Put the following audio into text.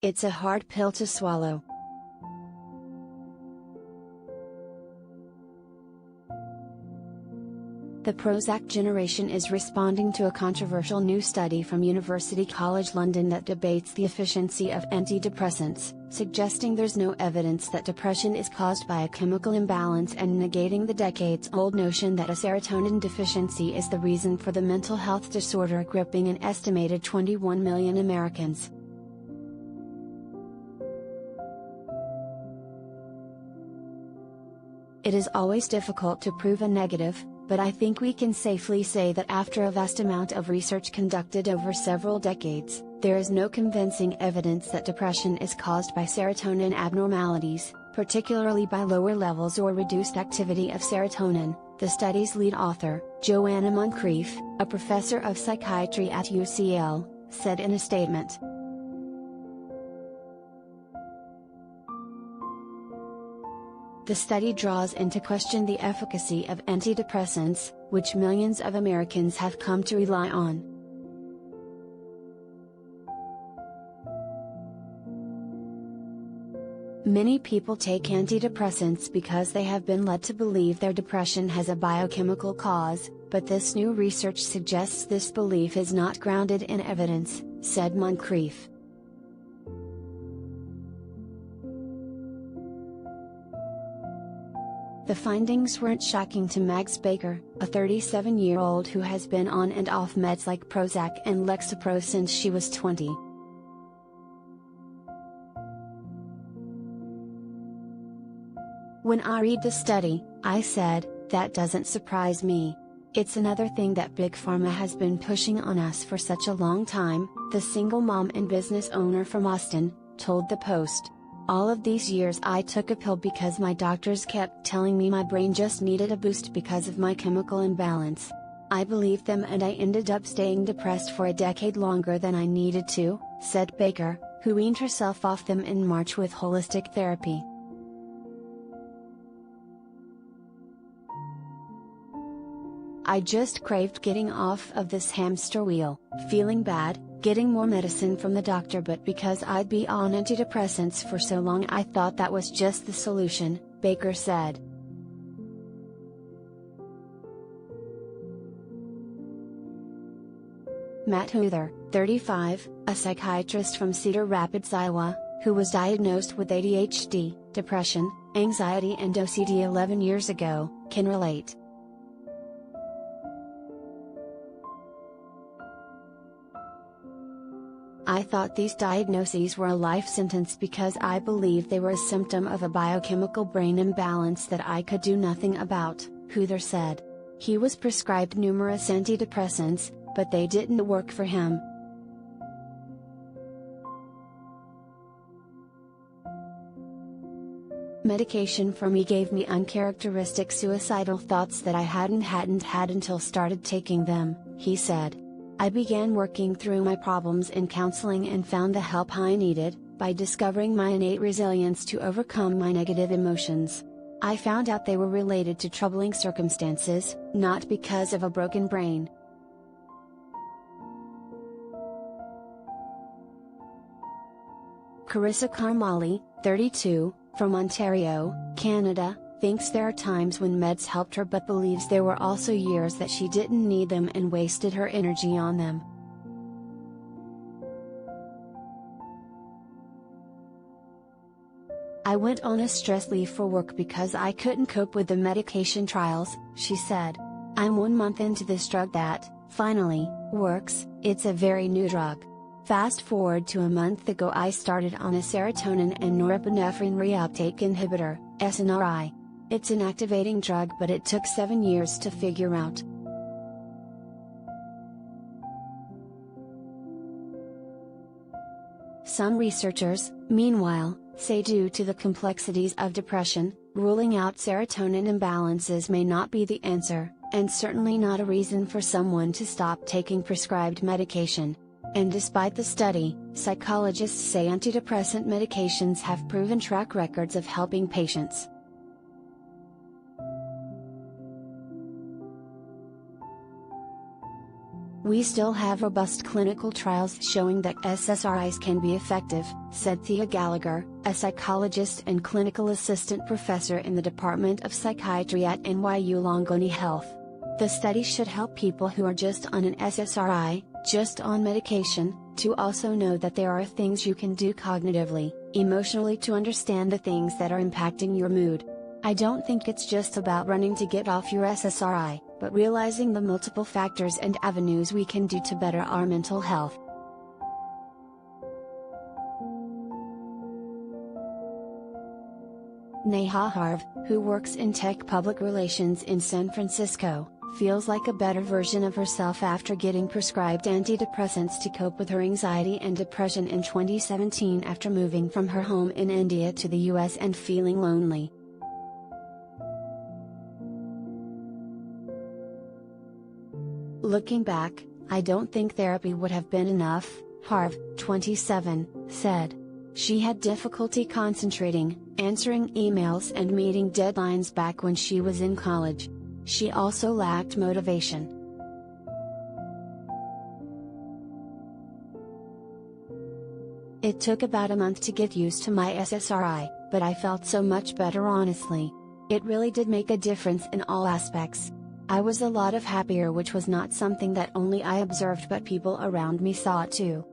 It's a hard pill to swallow. The Prozac generation is responding to a controversial new study from University College London that debates the efficiency of antidepressants, suggesting there's no evidence that depression is caused by a chemical imbalance and negating the decades-old notion that a serotonin deficiency is the reason for the mental health disorder gripping an estimated 21 million Americans. It is always difficult to prove a negative, but I think we can safely say that after a vast amount of research conducted over several decades, there is no convincing evidence that depression is caused by serotonin abnormalities, particularly by lower levels or reduced activity of serotonin, the study's lead author, Joanna Moncrief, a professor of psychiatry at UCL, said in a statement. The study draws into question the efficacy of antidepressants, which millions of Americans have come to rely on. Many people take antidepressants because they have been led to believe their depression has a biochemical cause, but this new research suggests this belief is not grounded in evidence, said Moncrief. The findings weren't shocking to Mags Baker, a 37-year-old who has been on and off meds like Prozac and Lexapro since she was 20. When I read the study, I said, that doesn't surprise me. It's another thing that Big Pharma has been pushing on us for such a long time, the single mom and business owner from Austin, told the Post. All of these years I took a pill because my doctors kept telling me my brain just needed a boost because of my chemical imbalance. I believed them and I ended up staying depressed for a decade longer than I needed to, said Baker, who weaned herself off them in March with holistic therapy. I just craved getting off of this hamster wheel, feeling bad, getting more medicine from the doctor, but because I'd be on antidepressants for so long I thought that was just the solution, Baker said. Matt Huther, 35, a psychiatrist from Cedar Rapids, Iowa, who was diagnosed with ADHD, depression, anxiety and OCD 11 years ago, can relate. I thought these diagnoses were a life sentence because I believed they were a symptom of a biochemical brain imbalance that I could do nothing about, Huther said. He was prescribed numerous antidepressants, but they didn't work for him. Medication for me gave me uncharacteristic suicidal thoughts that I hadn't had until started taking them, he said. I began working through my problems in counseling and found the help I needed, by discovering my innate resilience to overcome my negative emotions. I found out they were related to troubling circumstances, not because of a broken brain. Carissa Carmali, 32, from Ontario, Canada, thinks there are times when meds helped her but believes there were also years that she didn't need them and wasted her energy on them. I went on a stress leave for work because I couldn't cope with the medication trials, she said. I'm 1 month into this drug that, finally, works. It's a very new drug. Fast forward to a month ago I started on a serotonin and norepinephrine reuptake inhibitor, SNRI. It's an activating drug but it took 7 years to figure out. Some researchers, meanwhile, say due to the complexities of depression, ruling out serotonin imbalances may not be the answer, and certainly not a reason for someone to stop taking prescribed medication. And despite the study, psychologists say antidepressant medications have proven track records of helping patients. We still have robust clinical trials showing that SSRIs can be effective, said Thea Gallagher, a psychologist and clinical assistant professor in the Department of Psychiatry at NYU Langone Health. The study should help people who are just on an SSRI, just on medication, to also know that there are things you can do cognitively, emotionally to understand the things that are impacting your mood. I don't think it's just about running to get off your SSRI, but realizing the multiple factors and avenues we can do to better our mental health. Neha Harv, who works in tech public relations in San Francisco, feels like a better version of herself after getting prescribed antidepressants to cope with her anxiety and depression in 2017 after moving from her home in India to the US and feeling lonely. Looking back, I don't think therapy would have been enough, Harv, 27, said. She had difficulty concentrating, answering emails and meeting deadlines back when she was in college. She also lacked motivation. It took about a month to get used to my SSRI, but I felt so much better honestly. It really did make a difference in all aspects. I was a lot happier, which was not something that only I observed but people around me saw too.